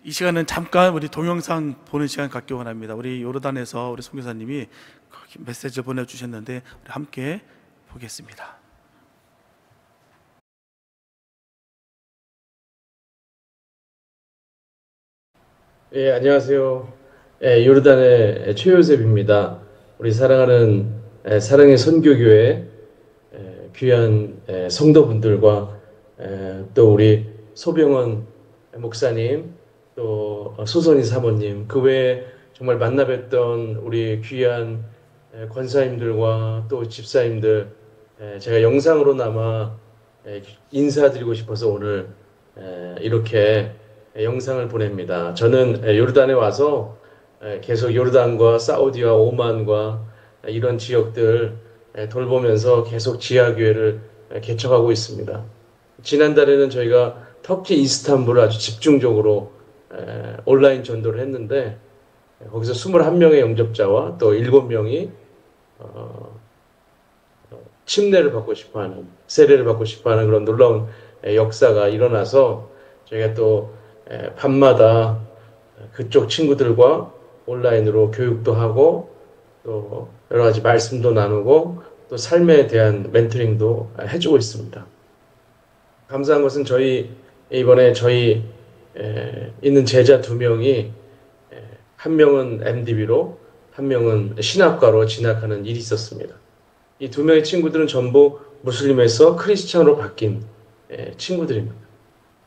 이 시간은 잠깐 우리 동영상 보는 시간 갖기 원합니다. 우리 요르단에서 우리 선교사님이 메시지 보내주셨는데 우리 함께 보겠습니다. 예, 안녕하세요. 요르단의 최요셉입니다. 우리 사랑하는 사랑의 선교교회 귀한 성도분들과 또 우리 소병원 목사님, 또 소선희 사모님, 그 외에 정말 만나 뵀던 우리 귀한 권사님들과 또 집사님들, 제가 영상으로나마 인사드리고 싶어서 오늘 이렇게 영상을 보냅니다. 저는 요르단에 와서 계속 요르단과 사우디와 오만과 이런 지역들 돌보면서 계속 지하교회를 개척하고 있습니다. 지난달에는 저희가 터키 이스탄불을 아주 집중적으로 온라인 전도를 했는데 거기서 21명의 영접자와 또 7명이 침례를 받고 싶어하는, 세례를 받고 싶어하는 그런 놀라운 역사가 일어나서 저희가 또 밤마다 그쪽 친구들과 온라인으로 교육도 하고 또 여러 가지 말씀도 나누고 또 삶에 대한 멘토링도 해주고 있습니다. 감사한 것은 이번에 저희 있는 제자 2명이 한 명은 MDB로 한 명은 신학과로 진학하는 일이 있었습니다. 이 2명의 친구들은 전부 무슬림에서 크리스찬으로 바뀐 친구들입니다.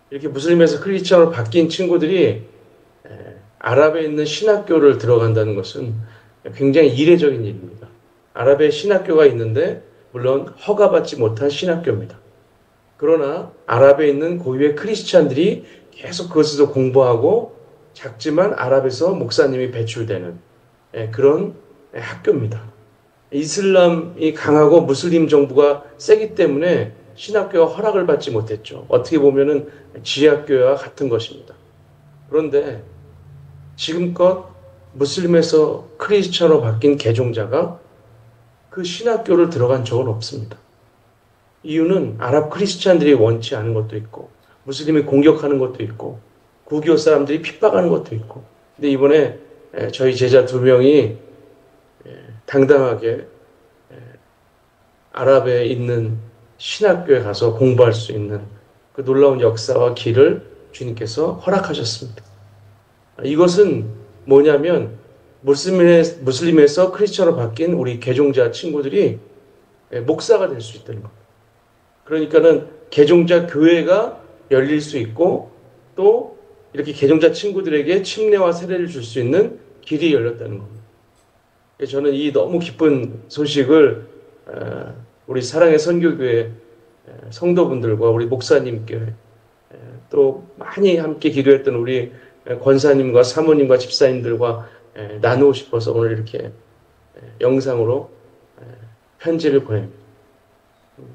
이렇게 무슬림에서 크리스찬으로 바뀐 친구들이 아랍에 있는 신학교를 들어간다는 것은 굉장히 이례적인 일입니다. 아랍에 신학교가 있는데 물론 허가받지 못한 신학교입니다. 그러나 아랍에 있는 고유의 크리스찬들이 계속 그것에서 공부하고 작지만 아랍에서 목사님이 배출되는 그런 학교입니다. 이슬람이 강하고 무슬림 정부가 세기 때문에 신학교가 허락을 받지 못했죠. 어떻게 보면은 지하교회와 같은 것입니다. 그런데 지금껏 무슬림에서 크리스천으로 바뀐 개종자가 그 신학교를 들어간 적은 없습니다. 이유는 아랍 크리스찬들이 원치 않은 것도 있고 무슬림이 공격하는 것도 있고 구교 사람들이 핍박하는 것도 있고 근데 이번에 저희 제자 2명이 당당하게 아랍에 있는 신학교에 가서 공부할 수 있는 그 놀라운 역사와 길을 주님께서 허락하셨습니다. 이것은 뭐냐면 무슬림에서 크리스천으로 바뀐 우리 개종자 친구들이 목사가 될 수 있다는 겁니다. 그러니까는 개종자 교회가 열릴 수 있고 또 이렇게 개종자 친구들에게 침례와 세례를 줄 수 있는 길이 열렸다는 겁니다. 저는 이 너무 기쁜 소식을 우리 사랑의 선교교회 성도분들과 우리 목사님께 또 많이 함께 기도했던 우리 권사님과 사모님과 집사님들과 나누고 싶어서 오늘 이렇게 영상으로 편지를 보냅니다.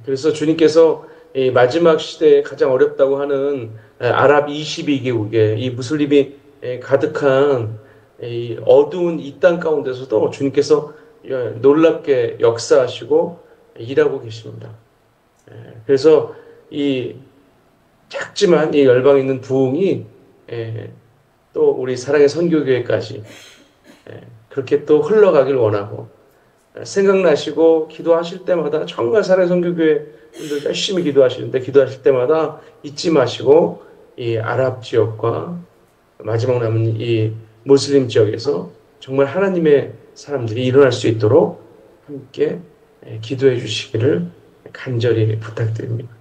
그래서 주님께서 이 마지막 시대에 가장 어렵다고 하는 아랍 22개국에 이 무슬림이 가득한 이 어두운 이 땅 가운데서도 주님께서 놀랍게 역사하시고 일하고 계십니다. 그래서 이 작지만 이 열방에 있는 부흥이 또 우리 사랑의 선교교회까지 그렇게 또 흘러가길 원하고 생각나시고 기도하실 때마다 정말 사랑의 선교교회 분들 열심히 기도하시는데 기도하실 때마다 잊지 마시고 이 아랍 지역과 마지막 남은 이 무슬림 지역에서 정말 하나님의 사람들이 일어날 수 있도록 함께 기도해 주시기를 간절히 부탁드립니다.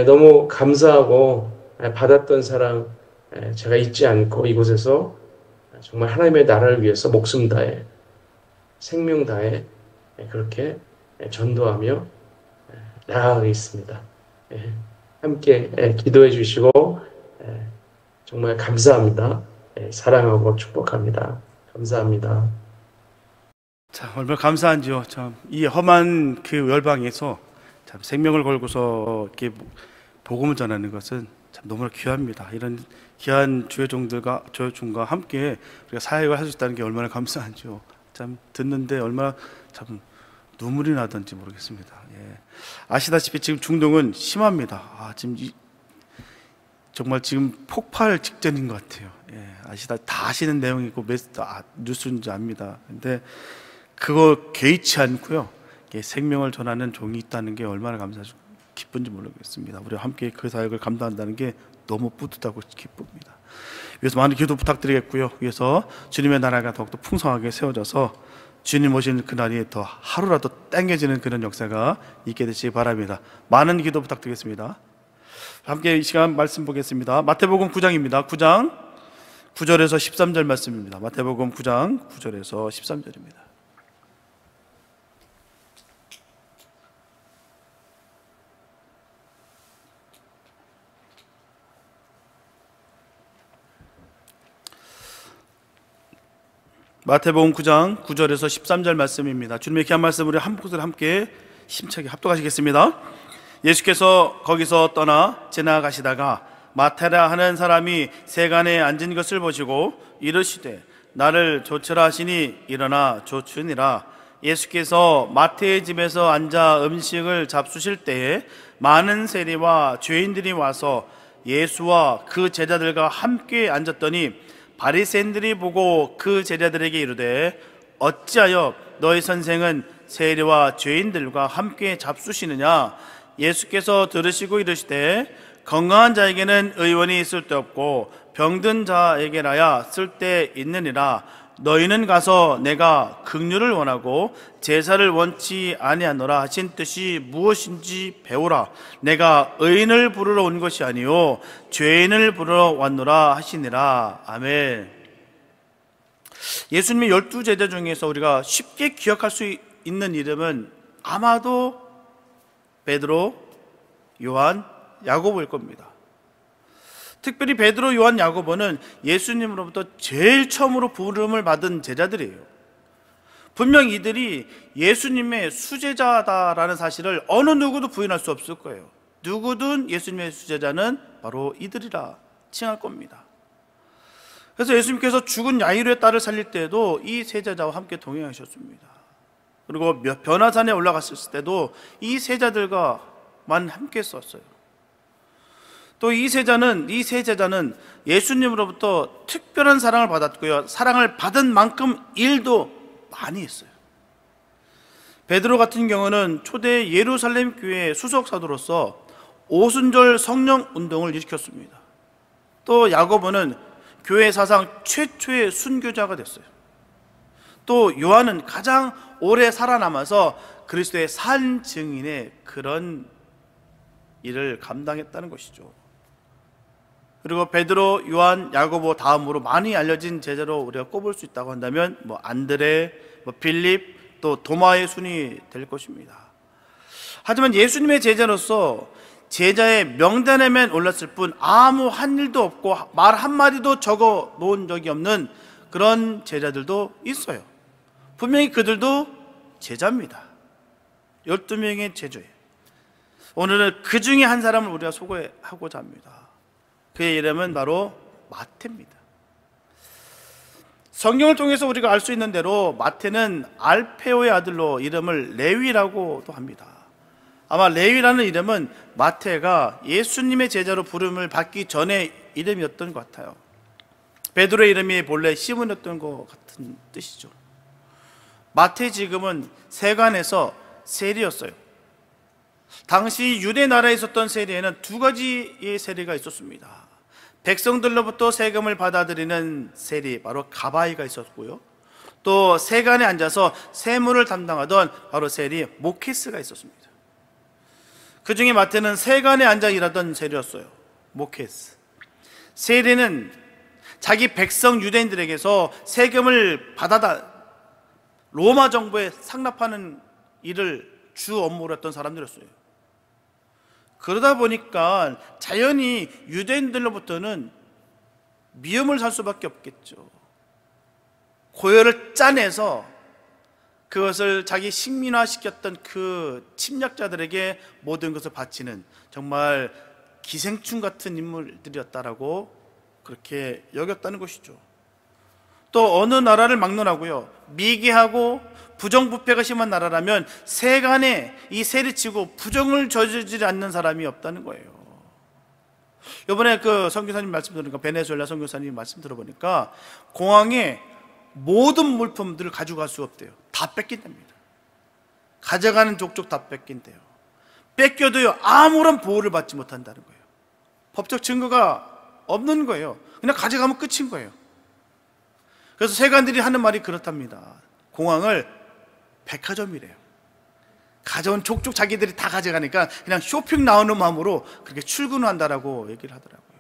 너무 감사하고 받았던 사랑 제가 잊지 않고 이곳에서 정말 하나님의 나라를 위해서 목숨 다해 생명 다해 그렇게 전도하며 나아가겠습니다. 함께 기도해 주시고 정말 감사합니다. 사랑하고 축복합니다. 감사합니다. 자, 얼마나 감사한지요. 참, 이 험한 그 열방에서 참 생명을 걸고서 이렇게 복음을 전하는 것은 참 너무나 귀합니다. 이런 귀한 주의 종들과 조여중과 함께 우리가 사역을 할 수 있다는 게 얼마나 감사한지요. 참 듣는데 얼마나 참 눈물이 나던지 모르겠습니다. 예. 아시다시피 지금 중동은 심합니다. 지금 정말 지금 폭발 직전인 것 같아요. 다 아시는 내용이고 뉴스인지 압니다. 근데 그거 개의치 않고요, 생명을 전하는 종이 있다는 게 얼마나 기쁜지 모르겠습니다. 우리가 함께 그 사역을 감당한다는 게 너무 뿌듯하고 기쁩니다. 위에서 많은 기도 부탁드리겠고요. 위에서 주님의 나라가 더욱더 풍성하게 세워져서 주님 오신 그날이 더 하루라도 땡겨지는 그런 역사가 있게 되시기 바랍니다. 많은 기도 부탁드리겠습니다. 함께 이 시간 말씀 보겠습니다. 마태복음 9장입니다. 9장 9절에서 13절 말씀입니다. 마태복음 9장 9절에서 13절입니다. 마태복음 9장 9절에서 13절 말씀입니다. 주님의 귀한 말씀 우리 한 목소리 함께 힘차게 합독하시겠습니다. 예수께서 거기서 떠나 지나가시다가 마태라 하는 사람이 세간에 앉은 것을 보시고 이르시되 나를 조처라 하시니 일어나 조추니라. 예수께서 마태의 집에서 앉아 음식을 잡수실 때에 많은 세리와 죄인들이 와서 예수와 그 제자들과 함께 앉았더니 바리새인들이 보고 그 제자들에게 이르되 어찌하여 너희 선생은 세리와 죄인들과 함께 잡수시느냐. 예수께서 들으시고 이르시되 건강한 자에게는 의원이 있을 데 없고 병든 자에게라야 쓸 데 있느니라. 너희는 가서 내가 긍휼을 원하고 제사를 원치 아니하노라 하신 뜻이 무엇인지 배우라. 내가 의인을 부르러 온 것이 아니요 죄인을 부르러 왔노라 하시니라. 아멘. 예수님의 12제자 중에서 우리가 쉽게 기억할 수 있는 이름은 아마도 베드로, 요한, 야고보일 겁니다. 특별히 베드로, 요한, 야고보는 예수님으로부터 제일 처음으로 부름을 받은 제자들이에요. 분명 이들이 예수님의 수제자다라는 사실을 어느 누구도 부인할 수 없을 거예요. 누구든 예수님의 수제자는 바로 이들이라 칭할 겁니다. 그래서 예수님께서 죽은 야이로의 딸을 살릴 때에도 이 세 제자와 함께 동행하셨습니다. 그리고 변화산에 올라갔을 때도 이 세자들과만 함께 썼어요. 또 이 세 제자는 예수님으로부터 특별한 사랑을 받았고요, 사랑을 받은 만큼 일도 많이 했어요. 베드로 같은 경우는 초대 예루살렘 교회 수석 사도로서 오순절 성령 운동을 일으켰습니다. 또 야고보는 교회 사상 최초의 순교자가 됐어요. 또 요한은 가장 오래 살아남아서 그리스도의 산 증인의 그런 일을 감당했다는 것이죠. 그리고 베드로, 요한, 야고보 다음으로 많이 알려진 제자로 우리가 꼽을 수 있다고 한다면 안드레, 빌립, 또 도마의 순이 될 것입니다. 하지만 예수님의 제자로서 제자의 명단에만 올랐을 뿐 아무 한 일도 없고 말 한마디도 적어 놓은 적이 없는 그런 제자들도 있어요. 분명히 그들도 제자입니다. 12명의 제자예요. 오늘은 그 중에 한 사람을 우리가 소개하고자 합니다. 그의 이름은 바로 마태입니다. 성경을 통해서 우리가 알 수 있는 대로 마태는 알페오의 아들로 이름을 레위라고도 합니다. 아마 레위라는 이름은 마태가 예수님의 제자로 부름을 받기 전의 이름이었던 것 같아요. 베드로의 이름이 본래 시몬이었던 것 같은 뜻이죠. 마태 지금은 세관에서 세리였어요. 당시 유대 나라에 있었던 세리에는 두 가지의 세리가 있었습니다. 백성들로부터 세금을 받아들이는 세리, 바로 가바이가 있었고요, 또 세관에 앉아서 세무를 담당하던 바로 세리 모케스가 있었습니다. 그 중에 마태는 세관에 앉아 일하던 세리였어요. 모케스. 세리는 자기 백성 유대인들에게서 세금을 받아다 로마 정부에 상납하는 일을 주 업무로 했던 사람들이었어요. 그러다 보니까 자연히 유대인들로부터는 미움을 살 수밖에 없겠죠. 고열을 짜내서 그것을 자기 식민화시켰던 그 침략자들에게 모든 것을 바치는 정말 기생충 같은 인물들이었다라고 그렇게 여겼다는 것이죠. 또 어느 나라를 막론하고요, 미개하고 부정부패가 심한 나라라면 세간에 이 세리치고 부정을 저지르지 않는 사람이 없다는 거예요. 이번에 그 선교사님 말씀 들으니까, 베네수엘라 선교사님 말씀 들어보니까 공항에 모든 물품들을 가져갈 수 없대요. 다 뺏긴답니다. 가져가는 족족 다 뺏긴대요. 뺏겨도요, 아무런 보호를 받지 못한다는 거예요. 법적 증거가 없는 거예요. 그냥 가져가면 끝인 거예요. 그래서 세관들이 하는 말이 그렇답니다. 공항을 백화점이래요. 가져온 족족 자기들이 다 가져가니까 그냥 쇼핑 나오는 마음으로 그렇게 출근한다라고 얘기를 하더라고요.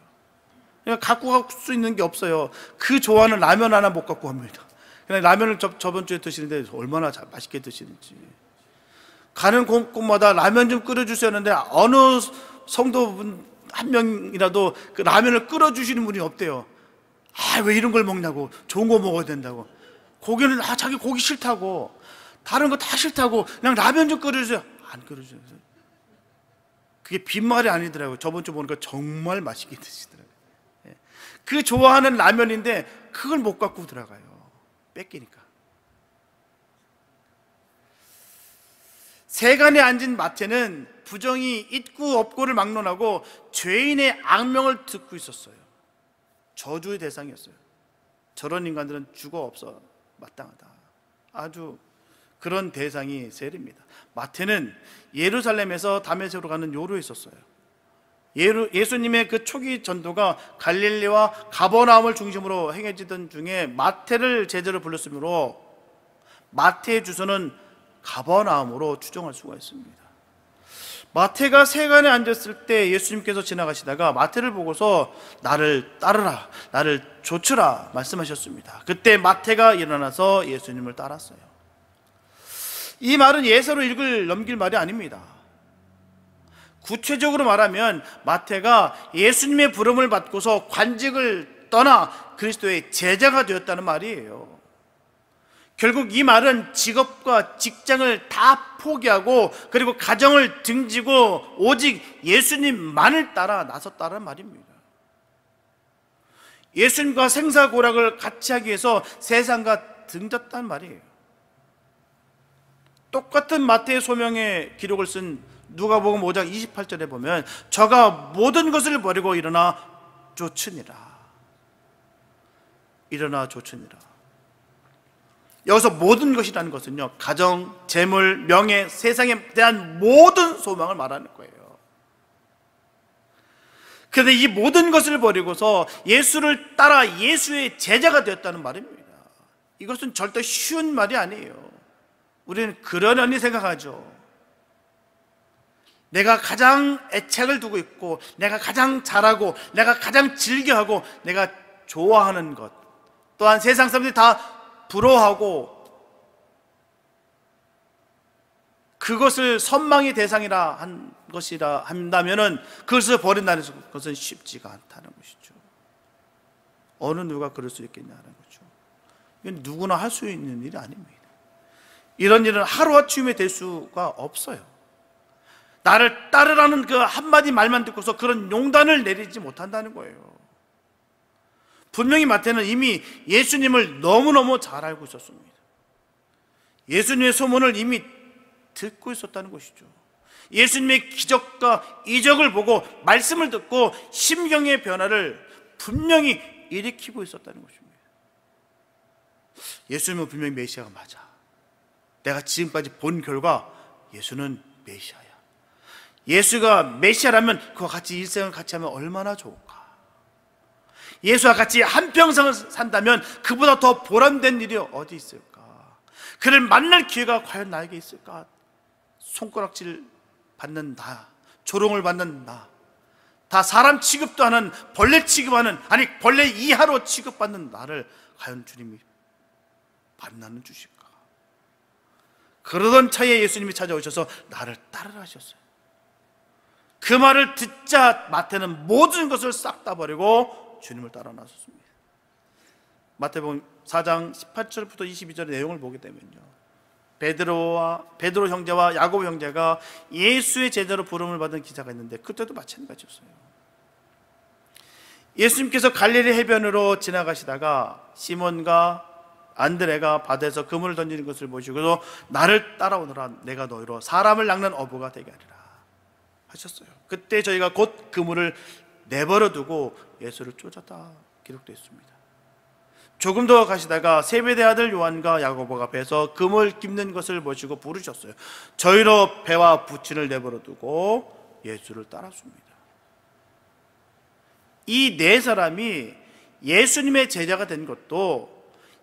그냥 갖고 갈 수 있는 게 없어요. 그 좋아하는 라면 하나 못 갖고 갑니다. 그냥 라면을 저번 주에 드시는데 얼마나 맛있게 드시는지. 가는 곳마다 라면 좀 끓여주세요 하는데 어느 성도분 한 명이라도 그 라면을 끓여주시는 분이 없대요. 아, 왜 이런 걸 먹냐고. 좋은 거 먹어야 된다고. 고기는 자기 고기 싫다고, 다른 거 다 싫다고, 그냥 라면 좀 끓여주세요. 안 끓여주세요. 그게 빈말이 아니더라고요. 저번 주 보니까 정말 맛있게 드시더라고요. 그 좋아하는 라면인데 그걸 못 갖고 들어가요. 뺏기니까. 세간에 앉은 마태는 부정이 있고 없고를 막론하고 죄인의 악명을 듣고 있었어요. 저주의 대상이었어요. 저런 인간들은 죽어 없어 마땅하다. 아주 그런 대상이 세례입니다. 마태는 예루살렘에서 다메섹으로 가는 요로에 있었어요. 예수님의 그 초기 전도가 갈릴리와 가버나움을 중심으로 행해지던 중에 마태를 제자로 불렀으므로 마태의 주소는 가버나움으로 추정할 수가 있습니다. 마태가 세간에 앉았을 때 예수님께서 지나가시다가 마태를 보고서 나를 따르라, 나를 좇으라 말씀하셨습니다. 그때 마태가 일어나서 예수님을 따랐어요. 이 말은 예서로 넘길 말이 아닙니다. 구체적으로 말하면 마태가 예수님의 부름을 받고서 관직을 떠나 그리스도의 제자가 되었다는 말이에요. 결국 이 말은 직업과 직장을 다 포기하고 그리고 가정을 등지고 오직 예수님만을 따라 나섰다는 말입니다. 예수님과 생사고락을 같이 하기 위해서 세상과 등졌다는 말이에요. 똑같은 마태의 소명의 기록을 쓴 누가복음 5장 28절에 보면 저가 모든 것을 버리고 일어나 쫓으니라. 일어나 쫓으니라. 여기서 모든 것이라는 것은요, 가정, 재물, 명예, 세상에 대한 모든 소망을 말하는 거예요. 그런데 이 모든 것을 버리고서 예수를 따라 예수의 제자가 되었다는 말입니다. 이것은 절대 쉬운 말이 아니에요. 우리는 그러려니 생각하죠. 내가 가장 애착을 두고 있고, 내가 가장 잘하고, 내가 가장 즐겨하고, 내가 좋아하는 것, 또한 세상 사람들이 다 부러워하고 그것을 선망의 대상이라 한 것이라 한다면은 그것을 버린다는 것은 쉽지가 않다는 것이죠. 어느 누가 그럴 수 있겠냐는 거죠. 이건 누구나 할 수 있는 일이 아닙니다. 이런 일은 하루아침에 될 수가 없어요. 나를 따르라는 그 한마디 말만 듣고서 그런 용단을 내리지 못한다는 거예요. 분명히 마태는 이미 예수님을 너무너무 잘 알고 있었습니다. 예수님의 소문을 이미 듣고 있었다는 것이죠. 예수님의 기적과 이적을 보고 말씀을 듣고 심경의 변화를 분명히 일으키고 있었다는 것입니다. 예수님은 분명히 메시아가 맞아. 내가 지금까지 본 결과 예수는 메시아야. 예수가 메시아라면 그와 같이 일생을 같이 하면 얼마나 좋을까. 예수와 같이 한평생을 산다면 그보다 더 보람된 일이 어디 있을까. 그를 만날 기회가 과연 나에게 있을까. 손가락질 받는 나, 조롱을 받는 나, 다 사람 취급도 하는 벌레 취급하는, 아니 벌레 이하로 취급받는 나를 과연 주님이 만나는 주실까. 그러던 차에 예수님이 찾아오셔서 나를 따르라 하셨어요. 그 말을 듣자 마태는 모든 것을 싹 다 버리고 주님을 따라 나섰습니다. 마태복음 4장 18절부터 22절의 내용을 보게 되면요, 베드로 형제와 야고보 형제가 예수의 제자로 부름을 받은 기사가 있는데 그때도 마찬가지였어요. 예수님께서 갈릴리 해변으로 지나가시다가 시몬과 안드레가 바다에서 그물을 던지는 것을 보시고서 나를 따라오너라, 내가 너희로 사람을 낚는 어부가 되게 하리라 하셨어요. 그때 저희가 곧 그물을 내버려 두고 예수를 쫓았다 기록되어 있습니다. 조금 더 가시다가 세베대 아들 요한과 야고보 앞에서 금을 깁는 것을 보시고 부르셨어요. 저희로 배와 부친을 내버려 두고 예수를 따랐습니다. 이 네 사람이 예수님의 제자가 된 것도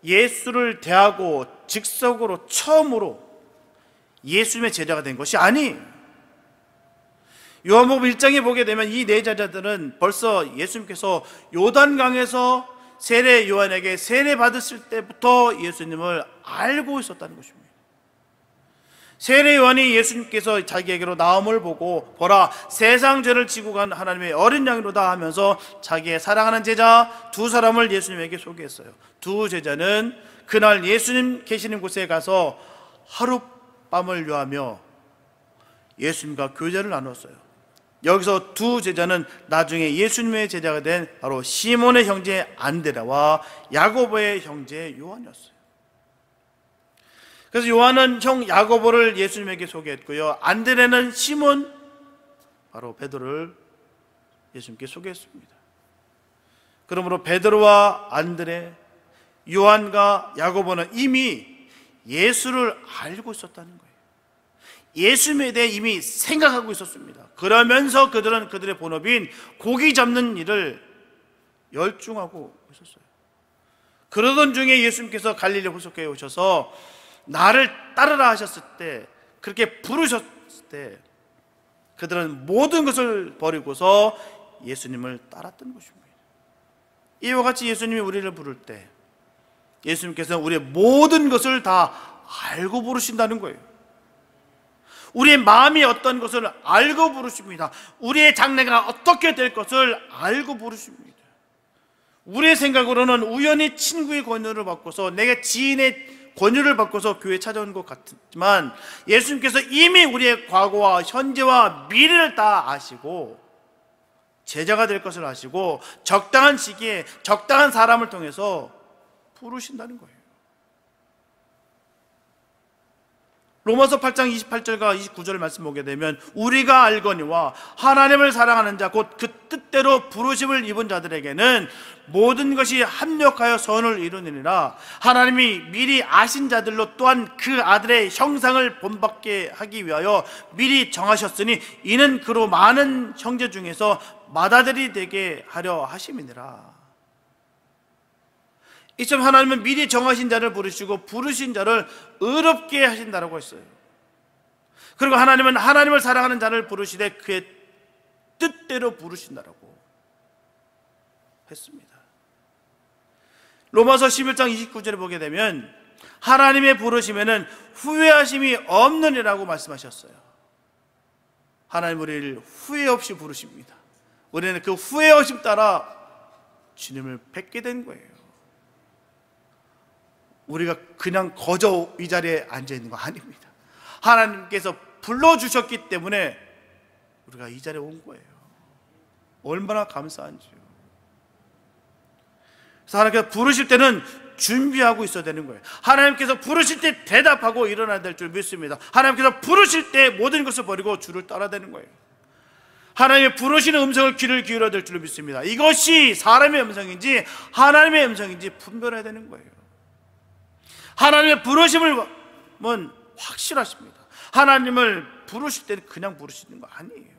예수를 대하고 즉석으로 처음으로 예수님의 제자가 된 것이 아니에요. 요한복음 1장에 보게 되면 이 네 제자들은 벌써 예수님께서 요단강에서 세례 요한에게 세례 받았을 때부터 예수님을 알고 있었다는 것입니다. 세례 요한이 예수님께서 자기에게로 나옴을 보고 보라 세상 죄를 지고 간 하나님의 어린 양이로다 하면서 자기의 사랑하는 제자 두 사람을 예수님에게 소개했어요. 두 제자는 그날 예수님 계시는 곳에 가서 하룻밤을 요하며 예수님과 교제를 나눴어요. 여기서 두 제자는 나중에 예수님의 제자가 된 바로 시몬의 형제 안드레와 야고보의 형제 요한이었어요. 그래서 요한은 형 야고보를 예수님에게 소개했고요, 안드레는 시몬 바로 베드로를 예수님께 소개했습니다. 그러므로 베드로와 안드레, 요한과 야고보는 이미 예수를 알고 있었다는 거예요. 예수님에 대해 이미 생각하고 있었습니다. 그러면서 그들은 그들의 본업인 고기 잡는 일을 열중하고 있었어요. 그러던 중에 예수님께서 갈릴리 호숫가에 오셔서 나를 따르라 하셨을 때, 그렇게 부르셨을 때 그들은 모든 것을 버리고서 예수님을 따랐던 것입니다. 이와 같이 예수님이 우리를 부를 때 예수님께서 우리의 모든 것을 다 알고 부르신다는 거예요. 우리의 마음이 어떤 것을 알고 부르십니다. 우리의 장래가 어떻게 될 것을 알고 부르십니다. 우리의 생각으로는 우연히 친구의 권유를 받고서, 내가 지인의 권유를 받고서 교회에 찾아온 것 같지만 예수님께서 이미 우리의 과거와 현재와 미래를 다 아시고 제자가 될 것을 아시고 적당한 시기에 적당한 사람을 통해서 부르신다는 거예요. 로마서 8장 28절과 29절 말씀 보게 되면 우리가 알거니와 하나님을 사랑하는 자 곧 그 뜻대로 부르심을 입은 자들에게는 모든 것이 합력하여 선을 이루느니라. 하나님이 미리 아신 자들로 또한 그 아들의 형상을 본받게 하기 위하여 미리 정하셨으니 이는 그로 많은 형제 중에서 맏아들이 되게 하려 하심이니라. 이처럼 하나님은 미리 정하신 자를 부르시고 부르신 자를 의롭게 하신다라고 했어요. 그리고 하나님은 하나님을 사랑하는 자를 부르시되 그의 뜻대로 부르신다라고 했습니다. 로마서 11장 29절에 보게 되면 하나님의 부르심에는 후회하심이 없느니라고 말씀하셨어요. 하나님 우리를 후회 없이 부르십니다. 우리는 그 후회 없이 따라 주님을 뵙게 된 거예요. 우리가 그냥 거저 이 자리에 앉아있는 거 아닙니다. 하나님께서 불러주셨기 때문에 우리가 이 자리에 온 거예요. 얼마나 감사한지요. 그래서 하나님께서 부르실 때는 준비하고 있어야 되는 거예요. 하나님께서 부르실 때 대답하고 일어나야 될 줄 믿습니다. 하나님께서 부르실 때 모든 것을 버리고 주를 따라야 되는 거예요. 하나님의 부르시는 음성을 귀를 기울여야 될 줄 믿습니다. 이것이 사람의 음성인지 하나님의 음성인지 분별해야 되는 거예요. 하나님의 부르심은 확실하십니다. 하나님을 부르실 때는 그냥 부르시는 거 아니에요.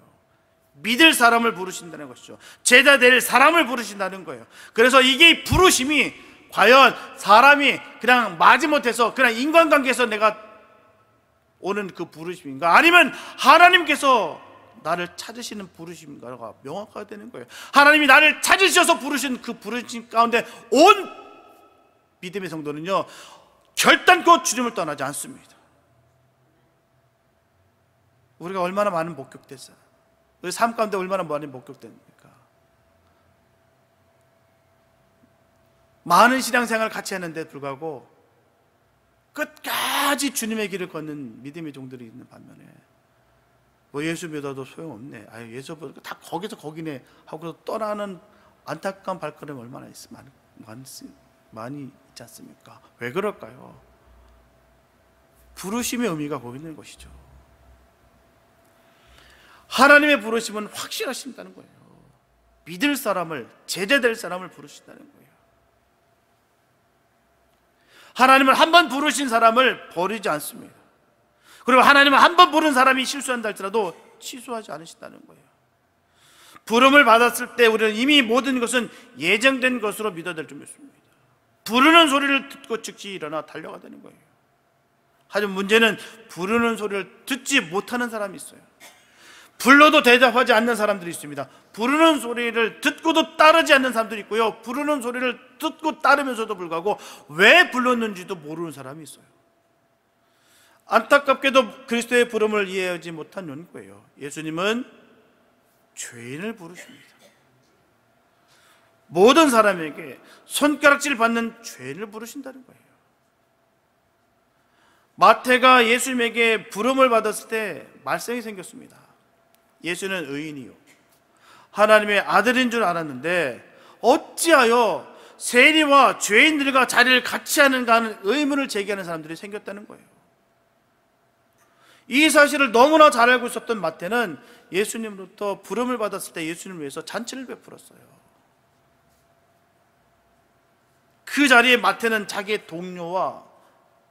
믿을 사람을 부르신다는 것이죠. 제자 될 사람을 부르신다는 거예요. 그래서 이게 부르심이 과연 사람이 그냥 마지못해서 그냥 인간관계에서 내가 오는 그 부르심인가, 아니면 하나님께서 나를 찾으시는 부르심인가가 명확하게 되는 거예요. 하나님이 나를 찾으셔서 부르신 그 부르심 가운데 온 믿음의 성도는요 결단코 주님을 떠나지 않습니다. 우리가 얼마나 많은 목격됐어요. 우리 삶 가운데 얼마나 많이 목격됩니까? 많은 신앙생활을 같이 했는데 불구하고 끝까지 주님의 길을 걷는 믿음의 종들이 있는 반면에 뭐 예수 믿어도 소용없네, 아유 예수 믿어도 다 거기서 거기네 하고 떠나는 안타까운 발걸음이 얼마나 많이 있지 않습니까? 왜 그럴까요? 부르심의 의미가 거기 있는 것이죠. 하나님의 부르심은 확실하신다는 거예요. 믿을 사람을, 제대될 사람을 부르신다는 거예요. 하나님은 한 번 부르신 사람을 버리지 않습니다. 그리고 하나님은 한 번 부른 사람이 실수한다 할지라도 취소하지 않으신다는 거예요. 부름을 받았을 때 우리는 이미 모든 것은 예정된 것으로 믿어야 될 줄 믿습니다. 부르는 소리를 듣고 즉시 일어나 달려가야 되는 거예요. 하지만 문제는 부르는 소리를 듣지 못하는 사람이 있어요. 불러도 대답하지 않는 사람들이 있습니다. 부르는 소리를 듣고도 따르지 않는 사람들이 있고요, 부르는 소리를 듣고 따르면서도 불구하고 왜 불렀는지도 모르는 사람이 있어요. 안타깝게도 그리스도의 부름을 이해하지 못한 연구예요. 예수님은 죄인을 부르십니다. 모든 사람에게 손가락질 받는 죄인을 부르신다는 거예요. 마태가 예수님에게 부름을 받았을 때 말썽이 생겼습니다. 예수는 의인이요 하나님의 아들인 줄 알았는데 어찌하여 세리와 죄인들과 자리를 같이 하는가 하는 의문을 제기하는 사람들이 생겼다는 거예요. 이 사실을 너무나 잘 알고 있었던 마태는 예수님으로부터 부름을 받았을 때 예수님을 위해서 잔치를 베풀었어요. 그 자리에 마태는 자기의 동료와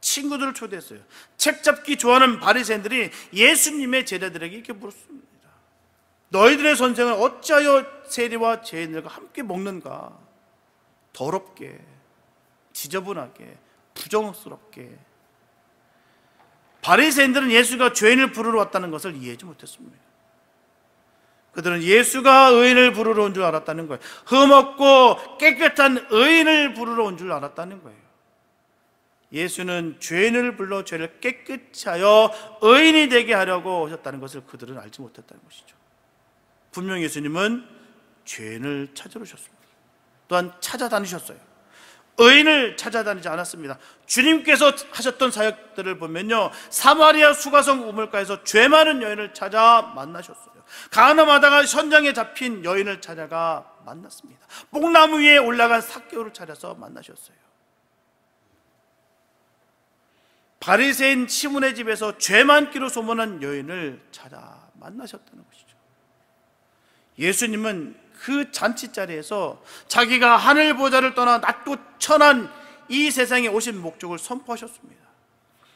친구들을 초대했어요. 책 잡기 좋아하는 바리새인들이 예수님의 제자들에게 이렇게 물었습니다. 너희들의 선생은 어찌하여 세리와 죄인들과 함께 먹는가? 더럽게, 지저분하게, 부정스럽게. 바리새인들은 예수가 죄인을 부르러 왔다는 것을 이해하지 못했습니다. 그들은 예수가 의인을 부르러 온 줄 알았다는 거예요. 흠없고 깨끗한 의인을 부르러 온 줄 알았다는 거예요. 예수는 죄인을 불러 죄를 깨끗이 하여 의인이 되게 하려고 오셨다는 것을 그들은 알지 못했다는 것이죠. 분명히 예수님은 죄인을 찾으러 오셨습니다. 또한 찾아다니셨어요. 의인을 찾아다니지 않았습니다. 주님께서 하셨던 사역들을 보면요, 사마리아 수가성 우물가에서 죄 많은 여인을 찾아 만나셨어요. 가늠하다가 현장에 잡힌 여인을 찾아가 만났습니다. 뽕나무 위에 올라간 삭개오를 찾아서 만나셨어요. 바리새인 시몬의 집에서 죄 많기로 소문한 여인을 찾아 만나셨다는 것이죠. 예수님은 그 잔치 자리에서 자기가 하늘 보좌를 떠나 낮고 천한 이 세상에 오신 목적을 선포하셨습니다.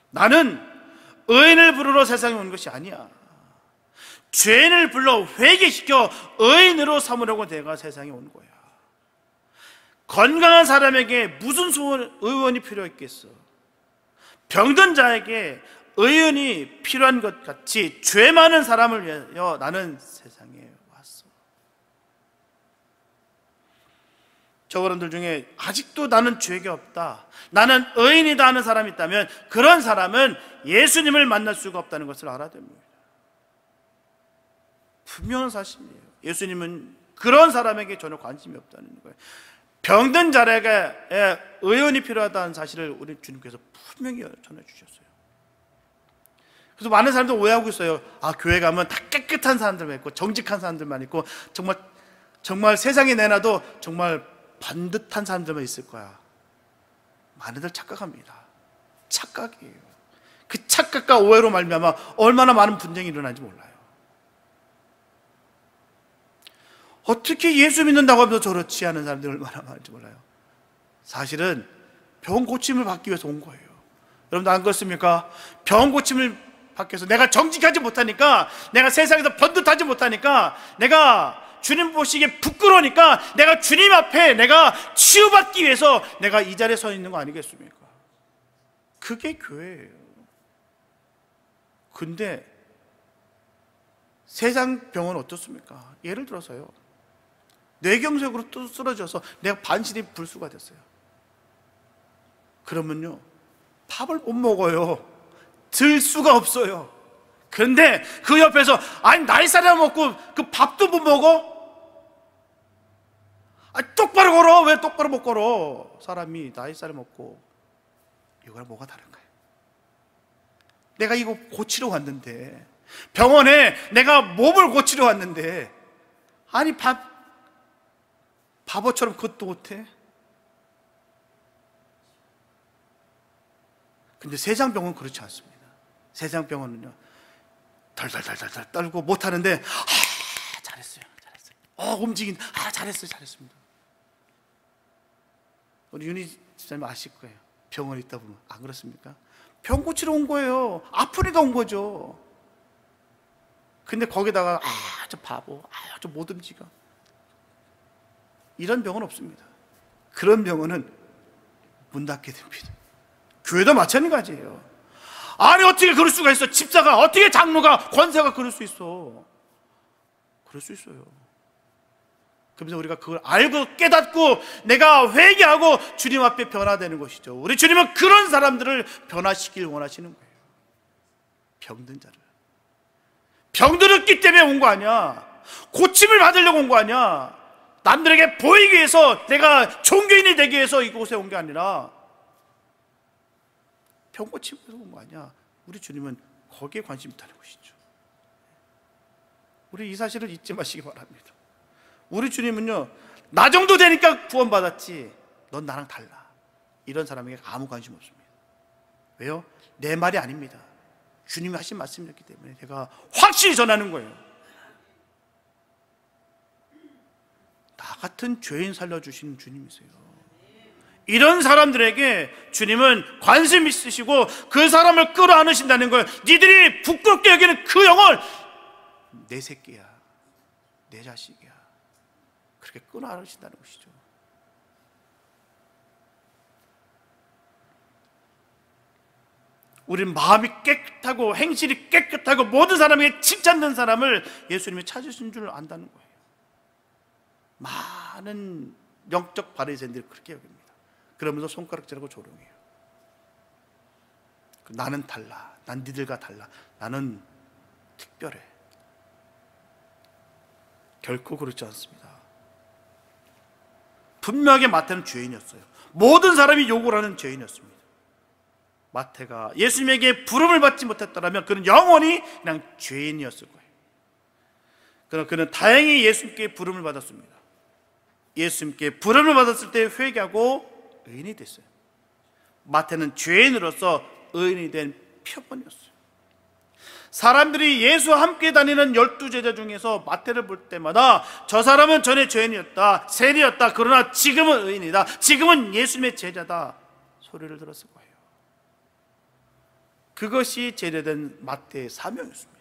나는 의인을 부르러 세상에 온 것이 아니야. 죄인을 불러 회개시켜 의인으로 삼으려고 내가 세상에 온 거야. 건강한 사람에게 무슨 의원이 필요했겠어? 병든 자에게 의인이 필요한 것 같이 죄 많은 사람을 위하여 나는 세상에 왔어. 저분들 중에 아직도 나는 죄가 없다, 나는 의인이다 하는 사람이 있다면 그런 사람은 예수님을 만날 수가 없다는 것을 알아야 됩니다. 분명한 사실이에요. 예수님은 그런 사람에게 전혀 관심이 없다는 거예요. 병든 자에게 의원이 필요하다는 사실을 우리 주님께서 분명히 전해주셨어요. 그래서 많은 사람들 오해하고 있어요. 아, 교회 가면 다 깨끗한 사람들만 있고 정직한 사람들만 있고 정말 세상에 내놔도 정말 반듯한 사람들만 있을 거야. 많이들 착각합니다. 착각이에요. 그 착각과 오해로 말미암아 얼마나 많은 분쟁이 일어나는지 몰라요. 어떻게 예수 믿는다고 하면서 저렇지 않은 사람들이 얼마나 많은지 몰라요. 사실은 병 고침을 받기 위해서 온 거예요. 여러분도 안 그렇습니까? 병 고침을 받기 위해서 내가 정직하지 못하니까, 내가 세상에서 번듯하지 못하니까, 내가 주님 보시기에 부끄러우니까 내가 주님 앞에 내가 치유받기 위해서 내가 이 자리에 서 있는 거 아니겠습니까? 그게 교회예요. 근데 세상 병은 어떻습니까? 예를 들어서요, 뇌경색으로 또 쓰러져서 내가 반신이 불수가 됐어요. 그러면요, 밥을 못 먹어요. 들 수가 없어요. 그런데 그 옆에서 아니 나이살이나 먹고 그 밥도 못 먹어? 아니, 똑바로 걸어. 왜 똑바로 못 걸어? 사람이 나이살을 먹고 이거랑 뭐가 다른가요? 내가 이거 고치러 왔는데, 병원에 내가 몸을 고치러 왔는데, 아니 바보처럼 그것도 못해? 근데 세상 병은 그렇지 않습니다. 세상 병원은요, 덜덜덜덜 떨고 못하는데 잘했어요. 움직인, 잘했습니다. 우리 윤희 집사님 아실 거예요. 병원에 있다 보면. 안 그렇습니까? 병 고치러 온 거예요. 아프니까 온 거죠. 근데 거기다가 저 바보, 저 못 움직여, 이런 병은 없습니다. 그런 병원은 문 닫게 됩니다. 교회도 마찬가지예요. 아니 어떻게 그럴 수가 있어? 집사가 어떻게, 장로가, 권사가 그럴 수 있어? 그럴 수 있어요. 그러면서 우리가 그걸 알고 깨닫고 내가 회개하고 주님 앞에 변화되는 것이죠. 우리 주님은 그런 사람들을 변화시키길 원하시는 거예요. 병든 자를. 병들었기 때문에 온 거 아니야. 고침을 받으려고 온 거 아니야. 남들에게 보이기 위해서, 내가 종교인이 되기 위해서 이곳에 온 게 아니라 병 고치기 위해서 온 거 아니야. 우리 주님은 거기에 관심이 있다는 것이죠. 우리 이 사실을 잊지 마시기 바랍니다. 우리 주님은요, 나 정도 되니까 구원받았지 넌 나랑 달라, 이런 사람에게 아무 관심 없습니다. 왜요? 내 말이 아닙니다. 주님이 하신 말씀이었기 때문에 제가 확실히 전하는 거예요. 나 같은 죄인 살려주시는 주님이세요. 이런 사람들에게 주님은 관심 있으시고 그 사람을 끌어안으신다는 거예요. 니들이 부끄럽게 여기는 그 영혼, 내 새끼야, 내 자식이야, 그렇게 끌어안으신다는 것이죠. 우리는 마음이 깨끗하고 행실이 깨끗하고 모든 사람에게 칭찬된 사람을 예수님이 찾으신 줄 안다는 거예요. 많은 영적 바리새인들이 그렇게 여깁니다. 그러면서 손가락질하고 조롱해요. 나는 달라, 난 니들과 달라, 나는 특별해. 결코 그렇지 않습니다. 분명하게 마태는 죄인이었어요. 모든 사람이 욕을 하는 죄인이었습니다. 마태가 예수님에게 부름을 받지 못했더라면 그는 영원히 그냥 죄인이었을 거예요. 그러나 그는 다행히 예수님께 부름을 받았습니다. 예수님께 부름을 받았을 때 회개하고 의인이 됐어요. 마태는 죄인으로서 의인이 된 표본이었어요. 사람들이 예수와 함께 다니는 12제자 중에서 마태를 볼 때마다 저 사람은 전에 죄인이었다, 세리였다, 그러나 지금은 의인이다, 지금은 예수님의 제자다 소리를 들었을 거예요. 그것이 제대된 마태의 사명이었습니다.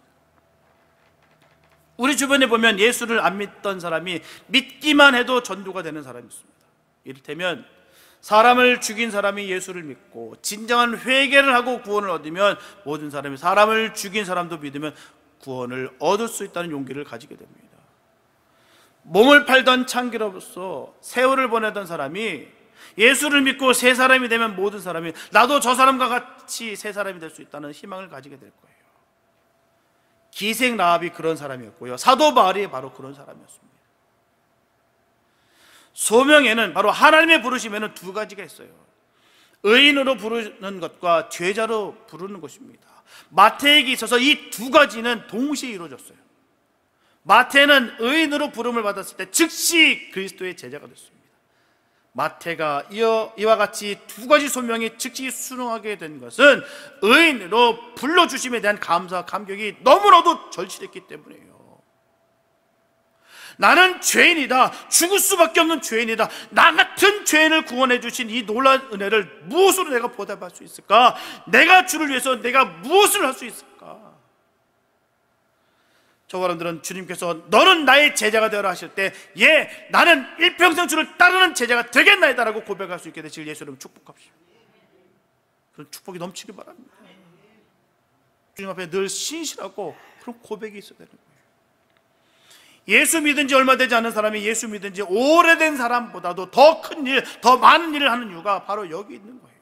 우리 주변에 보면 예수를 안 믿던 사람이 믿기만 해도 전도가 되는 사람이 있습니다. 이를테면 사람을 죽인 사람이 예수를 믿고 진정한 회개를 하고 구원을 얻으면 모든 사람이 사람을 죽인 사람도 믿으면 구원을 얻을 수 있다는 용기를 가지게 됩니다. 몸을 팔던 창기로서 세월을 보내던 사람이 예수를 믿고 새 사람이 되면 모든 사람이 나도 저 사람과 같이 새 사람이 될 수 있다는 희망을 가지게 될 거예요. 기생 라합이 그런 사람이었고요, 사도 바울이 바로 그런 사람이었습니다. 소명에는 바로 하나님의 부르심에는 두 가지가 있어요. 의인으로 부르는 것과 죄자로 부르는 것입니다. 마태에게 있어서 이 두 가지는 동시에 이루어졌어요. 마태는 의인으로 부름을 받았을 때 즉시 그리스도의 제자가 됐습니다. 마태가 이와 같이 두 가지 소명이 즉시 순응하게 된 것은 의인으로 불러주심에 대한 감사와 감격이 너무나도 절실했기 때문이에요. 나는 죄인이다, 죽을 수밖에 없는 죄인이다, 나 같은 죄인을 구원해 주신 이 놀라운 은혜를 무엇으로 내가 보답할 수 있을까? 내가 주를 위해서 내가 무엇을 할 수 있을까? 저 사람들은 주님께서 너는 나의 제자가 되어라 하실 때 예, 나는 일평생 주를 따르는 제자가 되겠나이다 라고 고백할 수 있게 되시길 예수 이름으로 축복합시다. 그런 축복이 넘치길 바랍니다. 주님 앞에 늘 신실하고 그런 고백이 있어야 되는 거예요. 예수 믿은 지 얼마 되지 않은 사람이 예수 믿은 지 오래된 사람보다도 더 큰 일, 더 많은 일을 하는 이유가 바로 여기 있는 거예요.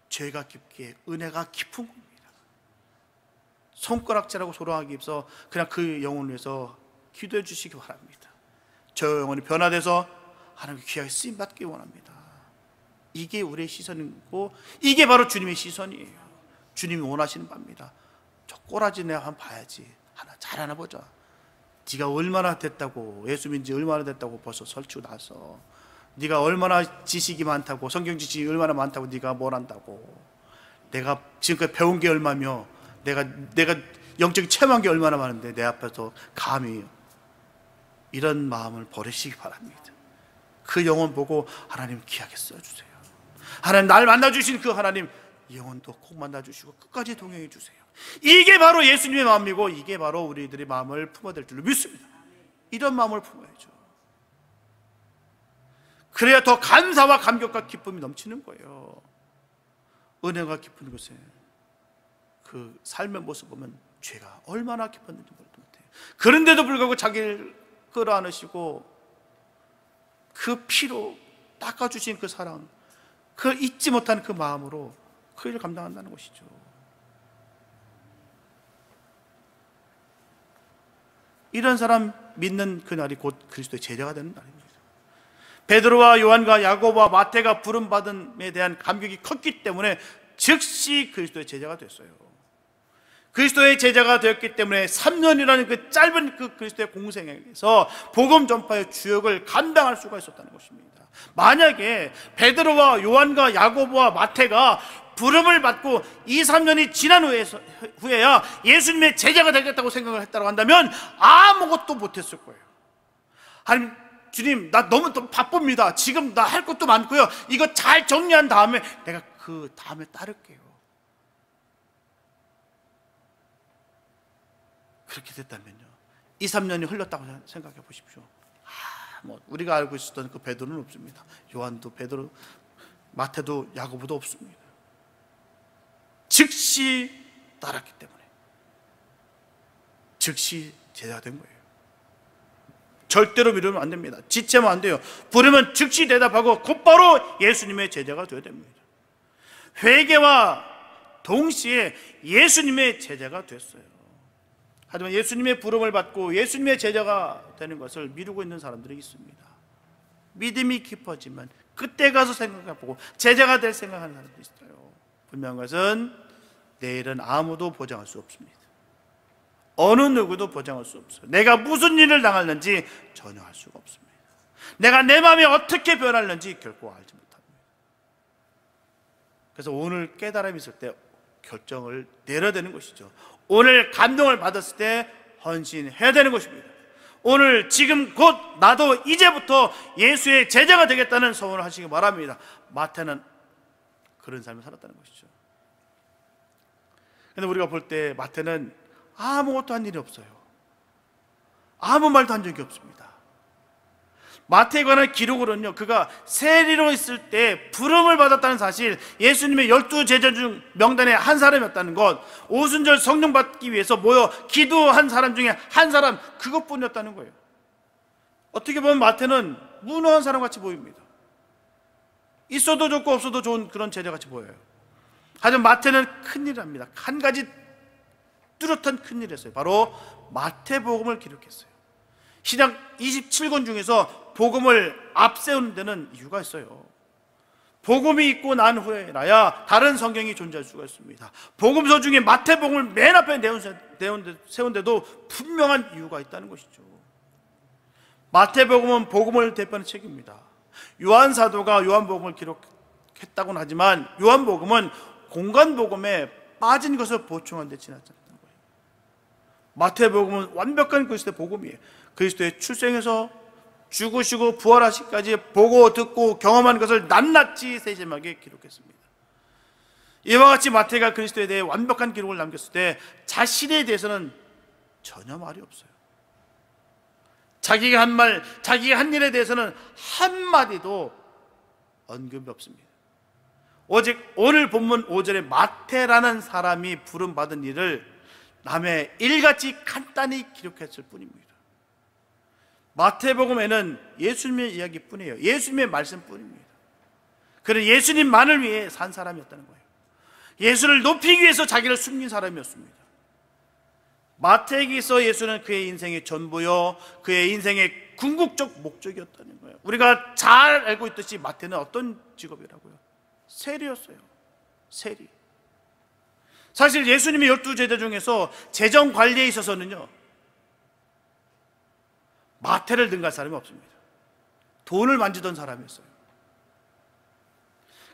죄가 깊기에 은혜가 깊은 겁니다. 손가락질하고 소롱하기 입서 그냥 그 영혼을 위해서 기도해 주시기 바랍니다. 저 영혼이 변화돼서 하나님께 귀하게 쓰임받기 원합니다. 이게 우리의 시선이고 이게 바로 주님의 시선이에요. 주님이 원하시는 바입니다. 저 꼬라지 내가 한번 봐야지, 잘하나 보자. 네가 얼마나 됐다고, 예수 믿은 지 얼마나 됐다고 벌써 설치고 나서 네가 얼마나 지식이 많다고, 성경 지식이 얼마나 많다고 네가 뭘 안다고, 내가 지금까지 배운 게 얼마며 내가 영적인 체험한 게 얼마나 많은데 내 앞에서 감히 이런 마음을 버리시기 바랍니다. 그 영혼 보고 하나님 귀하게 써주세요. 하나님 날 만나주신 그 하나님 영혼도 꼭 만나주시고 끝까지 동행해 주세요. 이게 바로 예수님의 마음이고 이게 바로 우리들의 마음을 품어야 될 줄로 믿습니다. 이런 마음을 품어야죠. 그래야 더 감사와 감격과 기쁨이 넘치는 거예요. 은혜가 깊은 곳에 그 삶의 모습 보면 죄가 얼마나 깊었는지 모르도 못해요. 그런데도 불구하고 자기를 끌어안으시고 그 피로 닦아주신 그 사랑, 그 잊지 못한 그 마음으로 그 일을 감당한다는 것이죠. 이런 사람 믿는 그날이 곧 그리스도의 제자가 되는 날입니다. 베드로와 요한과 야고보와 마태가 부름받음에 대한 감격이 컸기 때문에 즉시 그리스도의 제자가 됐어요. 그리스도의 제자가 되었기 때문에 3년이라는 그 짧은 그 그리스도의 공생에서 복음 전파의 주역을 감당할 수가 있었다는 것입니다. 만약에 베드로와 요한과 야고보와 마태가 부름을 받고 2, 3년이 지난 후에야 예수님의 제자가 되겠다고 생각을 했다고 한다면 아무것도 못했을 거예요. 하나님, 주님, 나 너무 또 바쁩니다. 지금 나 할 것도 많고요. 이거 잘 정리한 다음에 내가 그 다음에 따를게요. 그렇게 됐다면요, 2, 3년이 흘렀다고 생각해 보십시오. 우리가 알고 있었던 그 베드로는 없습니다. 요한도 베드로, 마태도 야고보도 없습니다. 즉시 따랐기 때문에 즉시 제자가 된 거예요. 절대로 미루면 안 됩니다. 지체하면 안 돼요. 부르면 즉시 대답하고 곧바로 예수님의 제자가 되어야 됩니다. 회개와 동시에 예수님의 제자가 됐어요. 하지만 예수님의 부름을 받고 예수님의 제자가 되는 것을 미루고 있는 사람들이 있습니다. 믿음이 깊어지면 그때 가서 생각해보고 제자가 될 생각하는 사람도 있어요. 분명한 것은 내일은 아무도 보장할 수 없습니다. 어느 누구도 보장할 수 없어요. 내가 무슨 일을 당할는지 전혀 알 수가 없습니다. 내가 내 마음이 어떻게 변할는지 결코 알지 못합니다. 그래서 오늘 깨달음이 있을 때 결정을 내려야 되는 것이죠. 오늘 감동을 받았을 때 헌신해야 되는 것입니다. 오늘 지금 곧 나도 이제부터 예수의 제자가 되겠다는 소원을 하시기 바랍니다. 마태는 그런 삶을 살았다는 것이죠. 그런데 우리가 볼 때 마태는 아무것도 한 일이 없어요. 아무 말도 한 적이 없습니다. 마태에 관한 기록으로는요, 그가 세리로 있을 때 부름을 받았다는 사실, 예수님의 12제자 중 명단에 한 사람이었다는 것, 오순절 성령 받기 위해서 모여 기도한 사람 중에 한 사람, 그것뿐이었다는 거예요. 어떻게 보면 마태는 무능한 사람 같이 보입니다. 있어도 좋고 없어도 좋은 그런 제자같이 보여요. 하지만 마태는 큰일을 합니다. 한 가지 뚜렷한 큰일을 했어요. 바로 마태복음을 기록했어요. 신약 27권 중에서 복음을 앞세우는 데는 이유가 있어요. 복음이 있고 난 후에라야 다른 성경이 존재할 수가 있습니다. 복음서 중에 마태복음을 맨 앞에 세운 데도 분명한 이유가 있다는 것이죠. 마태복음은 복음을 대표하는 책입니다. 요한사도가 요한복음을 기록했다고는 하지만 요한복음은 공간복음에 빠진 것을 보충한 데 지나지 않는 거예요. 마태복음은 완벽한 그리스도의 복음이에요. 그리스도의 출생에서 죽으시고 부활하시기까지 보고 듣고 경험한 것을 낱낱이 세심하게 기록했습니다. 이와 같이 마태가 그리스도에 대해 완벽한 기록을 남겼을 때 자신에 대해서는 전혀 말이 없어요. 자기가 한 말, 자기가 한 일에 대해서는 한마디도 언급이 없습니다. 오직 오늘 본문 5절에 마태라는 사람이 부름받은 일을 남의 일같이 간단히 기록했을 뿐입니다. 마태복음에는 예수님의 이야기뿐이에요. 예수님의 말씀뿐입니다. 그는 예수님만을 위해 산 사람이었다는 거예요. 예수를 높이기 위해서 자기를 숨긴 사람이었습니다. 마태에게 있어 예수는 그의 인생의 전부요, 그의 인생의 궁극적 목적이었다는 거예요. 우리가 잘 알고 있듯이 마태는 어떤 직업이라고요? 세리였어요. 세리. 사실 예수님의 12제자 중에서 재정 관리에 있어서는요, 마태를 능가할 사람이 없습니다. 돈을 만지던 사람이었어요.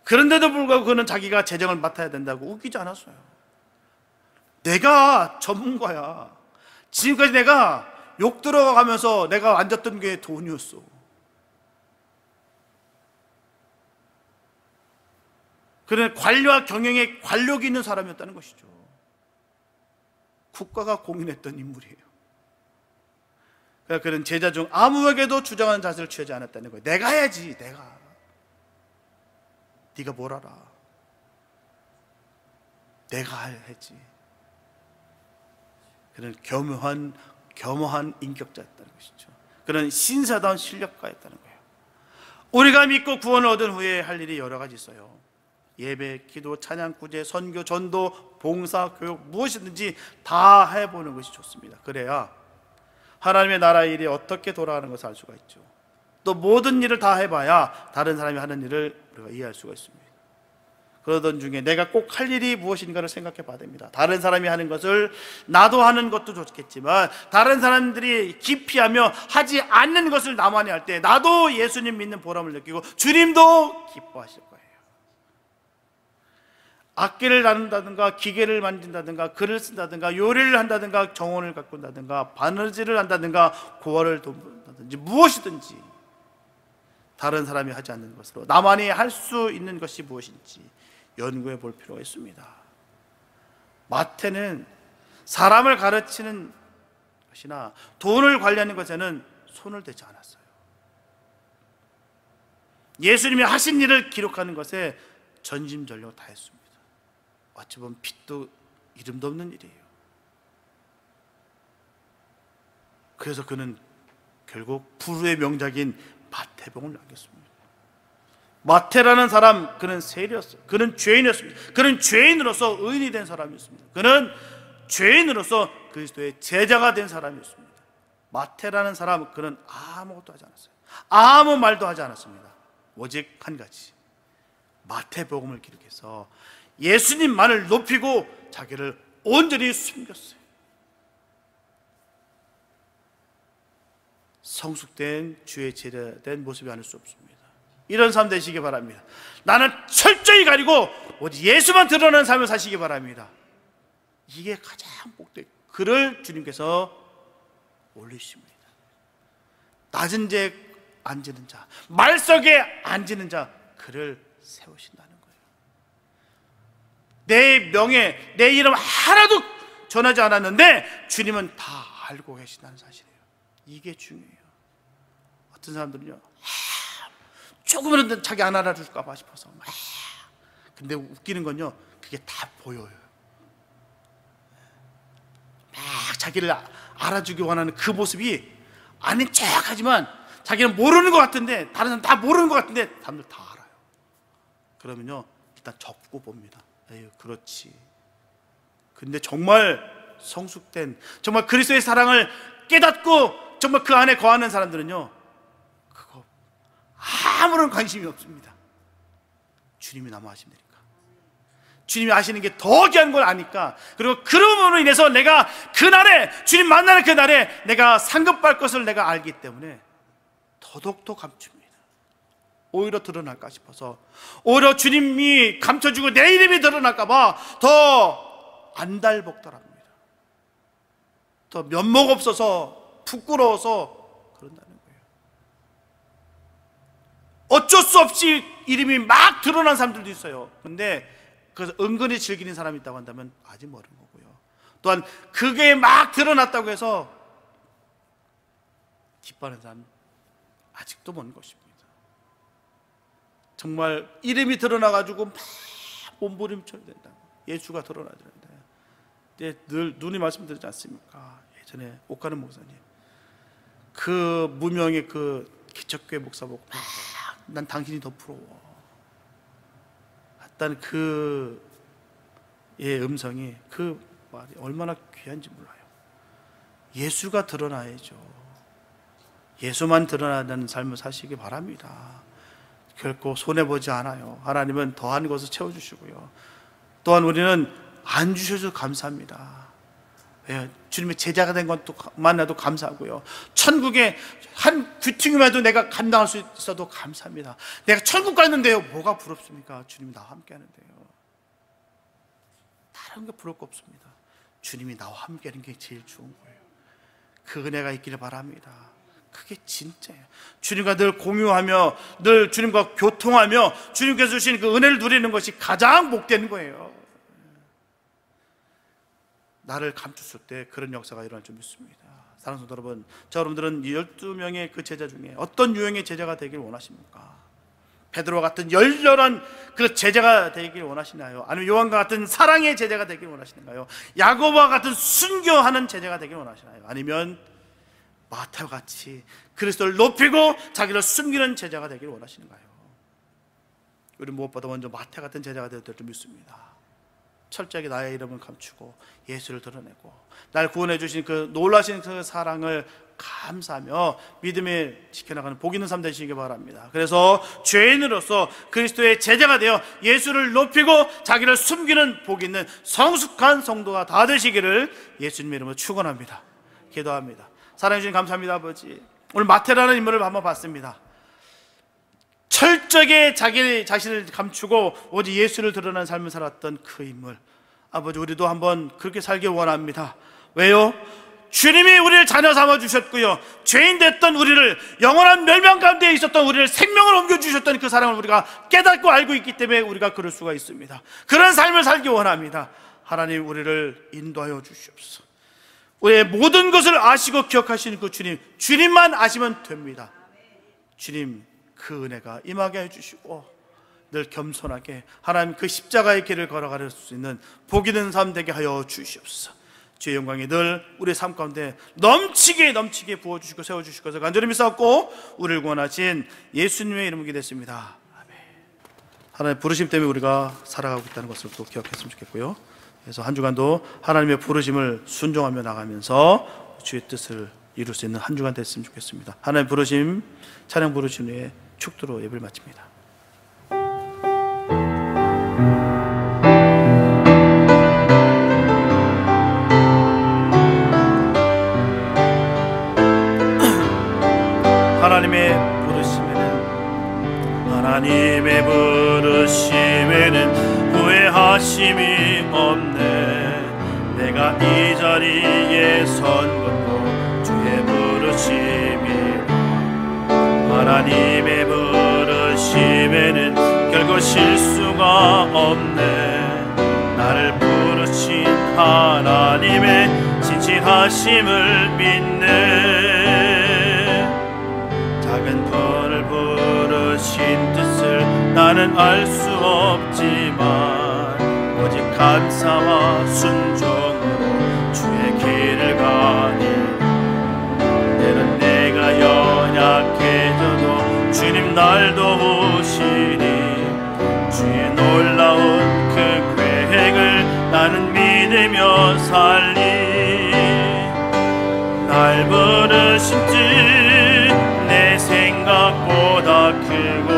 그런데도 불구하고 그는 자기가 재정을 맡아야 된다고 우기지 않았어요. 내가 전문가야. 지금까지 내가 욕 들어가면서 내가 앉았던 게 돈이었어. 그는 관리와 경영에 관력이 있는 사람이었다는 것이죠. 국가가 공인했던 인물이에요. 그러니까 그는 제자 중 아무에게도 주장하는 자세를 취하지 않았다는 거예요. 내가 해야지, 내가. 네가 뭘 알아? 내가 해야지. 그는 겸허한 인격자였다는 것이죠. 그는 신사다운 실력가였다는 거예요. 우리가 믿고 구원을 얻은 후에 할 일이 여러 가지 있어요. 예배, 기도, 찬양, 구제, 선교, 전도, 봉사, 교육, 무엇이든지 다 해보는 것이 좋습니다. 그래야 하나님의 나라의 일이 어떻게 돌아가는 것을 알 수가 있죠. 또 모든 일을 다 해봐야 다른 사람이 하는 일을 우리가 이해할 수가 있습니다. 그러던 중에 내가 꼭 할 일이 무엇인가를 생각해 봐야 됩니다. 다른 사람이 하는 것을 나도 하는 것도 좋겠지만 다른 사람들이 기피하며 하지 않는 것을 나만이 할 때 나도 예수님 믿는 보람을 느끼고 주님도 기뻐하실 거예요. 악기를 다룬다든가 기계를 만든다든가 글을 쓴다든가 요리를 한다든가 정원을 가꾼다든가 바느질을 한다든가 고아를 돕는다든지 무엇이든지 다른 사람이 하지 않는 것으로 나만이 할 수 있는 것이 무엇인지 연구해 볼 필요가 있습니다. 마태는 사람을 가르치는 것이나 돈을 관리하는 것에는 손을 대지 않았어요. 예수님이 하신 일을 기록하는 것에 전심전력 다 했습니다. 어찌 보면 빛도 이름도 없는 일이에요. 그래서 그는 결국 불후의 명작인 마태복음을 남겼습니다. 마태라는 사람, 그는 세리였어요. 그는 죄인이었습니다. 그는 죄인으로서 의인이 된 사람이었습니다. 그는 죄인으로서 그리스도의 제자가 된 사람이었습니다. 마태라는 사람, 그는 아무것도 하지 않았어요. 아무 말도 하지 않았습니다. 오직 한 가지, 마태복음을 기록해서 예수님만을 높이고 자기를 온전히 숨겼어요. 성숙된 주의 제자된 모습이 아닐 수 없습니다. 이런 삶 되시기 바랍니다. 나는 철저히 가리고 오직 예수만 드러나는 삶을 사시기 바랍니다. 이게 가장 복된, 그를 주님께서 올리십니다. 낮은 데 앉는 자, 말석에 앉는 자, 그를 세우신다는 거예요. 내 명예, 내 이름 하나도 전하지 않았는데 주님은 다 알고 계신다는 사실이에요. 이게 중요해요. 어떤 사람들은요, 조금이라도 자기 안 알아줄까 봐 싶어서 근데 웃기는 건요, 그게 다 보여요. 막 자기를 알아주기 원하는 그 모습이 아닌 척하지만 자기는 모르는 것 같은데, 다른 사람 다 모르는 것 같은데 사람들 다 알아요. 그러면요, 일단 접고 봅니다. 에휴, 그렇지. 근데 정말 성숙된, 정말 그리스도의 사랑을 깨닫고 정말 그 안에 거하는 사람들은요, 그거 아무런 관심이 없습니다. 주님이 나무 하시니까, 주님이 하시는 게 더 귀한 걸 아니까. 그리고 그러므로 인해서 내가 그날에, 주님 만나는 그날에 내가 상급받을 것을 내가 알기 때문에 더더욱더 감춥니다. 오히려 드러날까 싶어서, 오히려 주님이 감춰주고 내 이름이 드러날까 봐 더 안달복달합니다. 더 면목 없어서 부끄러워서 그런다는 거예요. 어쩔 수 없이 이름이 막 드러난 사람들도 있어요. 근데 그래서 은근히 즐기는 사람이 있다고 한다면 아직 모르는 거고요. 또한 그게 막 드러났다고 해서 기뻐하는 사람 아직도 먼 것입니다. 정말 이름이 드러나가지고 막 몸부림쳐야 된다. 예수가 드러나야 되는데, 이제 늘 눈이 말씀드리지 않습니까? 예전에 옥가는 목사님, 그 무명의 그 기척교회 목사 보고 막 난 당신이 더 부러워 했다는 그의 음성이, 그 말이 얼마나 귀한지 몰라요. 예수가 드러나야죠. 예수만 드러나는 삶을 사시기 바랍니다. 결코 손해보지 않아요. 하나님은 더한 것을 채워주시고요. 또한 우리는 안 주셔서 감사합니다. 주님의 제자가 된 것도 만나도 감사하고요. 천국에 한 귀퉁이만도 내가 감당할 수 있어도 감사합니다. 내가 천국 갔는데요, 뭐가 부럽습니까? 주님이 나와 함께 하는데요. 다른 게 부러울 거 없습니다. 주님이 나와 함께 하는 게 제일 좋은 거예요. 그 은혜가 있기를 바랍니다. 그게 진짜예요. 주님과 늘 공유하며 늘 주님과 교통하며 주님께서 주신 그 은혜를 누리는 것이 가장 복되는 거예요. 나를 감추실 때 그런 역사가 일어날 줄 믿습니다. 사랑하는 성도 여러분, 여러분들은 12명의 그 제자 중에 어떤 유형의 제자가 되길 원하십니까? 베드로와 같은 열렬한 그 제자가 되길 원하시나요? 아니면 요한과 같은 사랑의 제자가 되길 원하시는가요? 야고보와 같은 순교하는 제자가 되길 원하시나요? 아니면 마태와 같이 그리스도를 높이고 자기를 숨기는 제자가 되길 원하시는가요? 우리 무엇보다 먼저 마태 같은 제자가 되어야 될 줄 믿습니다. 철저하게 나의 이름을 감추고 예수를 드러내고 날 구원해 주신 그 놀라신 그 사랑을 감사하며 믿음에 지켜나가는 복 있는 삶 되시기 바랍니다. 그래서 죄인으로서 그리스도의 제자가 되어 예수를 높이고 자기를 숨기는 복 있는 성숙한 성도가 다 되시기를 예수님의 이름으로 축원합니다. 기도합니다. 사랑해 주신 감사합니다. 아버지, 오늘 마태라는 인물을 한번 봤습니다. 철저하게 자기 자신을 감추고 오직 예수를 드러낸 삶을 살았던 그 인물, 아버지, 우리도 한번 그렇게 살길 원합니다. 왜요? 주님이 우리를 자녀 삼아 주셨고요, 죄인 됐던 우리를, 영원한 멸망 가운데 있었던 우리를 생명을 옮겨주셨던 그 사랑을 우리가 깨닫고 알고 있기 때문에 우리가 그럴 수가 있습니다. 그런 삶을 살기 원합니다. 하나님, 우리를 인도하여 주시옵소서. 우리의 모든 것을 아시고 기억하시는 그 주님, 주님만 아시면 됩니다. 주님, 그 은혜가 임하게 해주시고 늘 겸손하게 하나님 그 십자가의 길을 걸어갈 수 있는 복 있는 삶 되게 하여 주시옵소서. 주의 영광이 늘 우리의 삶 가운데 넘치게 부어주시고 세워주실 것을 간절히 믿사옵고 우리를 구원하신 예수님의 이름으로 기도했습니다. 아멘. 하나님의 부르심 때문에 우리가 살아가고 있다는 것을 또 기억했으면 좋겠고요. 그래서 한 주간도 하나님의 부르심을 순종하며 나가면서 주의 뜻을 이룰 수 있는 한 주간 됐으면 좋겠습니다. 하나님의 부르심, 찬양 부르심 후에 축도로 예배를 마칩니다. 하나님의 부르심에는 후회하심이 없네. 내가 이 자리에 선 것도 주의 부르심이라. 하나님의 부르심에는 결코 실수가 없네. 나를 부르신 하나님의 신실하심을 믿네. 작은 벌을 부르신 뜻을 나는 알 수 없지만 오직 감사와 순종으로 주의 길을 가니. 때론 내가 연약해져도 주님 날 도우시니. 주의 놀라운 그 계획을 나는 믿으며 살리. 날 부르신 뜻 내 생각보다 크고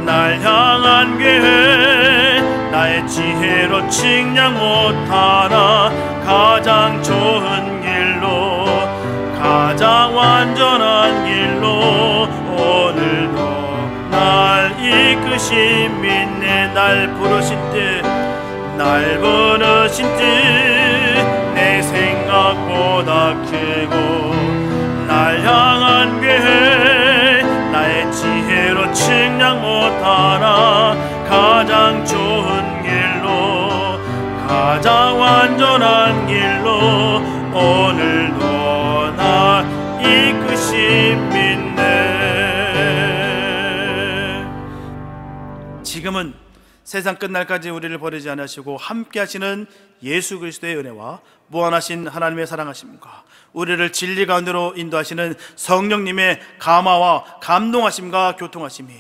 날 향한 계획 나의 지혜로 측량 못하나. 가장 좋은 길로 가장 완전한 길로 오늘도 날 이끄신 믿네. 날 부르신 뜻 내 생각보다 크고 날 향한 계획 나의 지혜로 측량 못하나. 가장 좋은 길로 가장 완전한 길로 오늘도 날 이끄신 믿네. 지금은 세상 끝날까지 우리를 버리지 않으시고 함께 하시는 예수 그리스도의 은혜와 무한하신 하나님의 사랑하심과 우리를 진리 가운데로 인도하시는 성령님의 감화와 감동하심과 교통하심이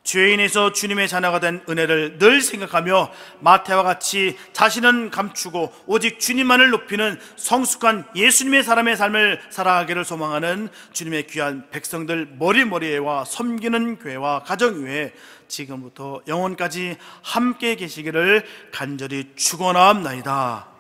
죄인에서 주님의 자녀가 된 은혜를 늘 생각하며 마태와 같이 자신은 감추고 오직 주님만을 높이는 성숙한 예수님의 사람의 삶을 살아가기를 소망하는 주님의 귀한 백성들 머리머리와 섬기는 교회와 가정교회 지금부터 영원까지 함께 계시기를 간절히 축원하옵나이다.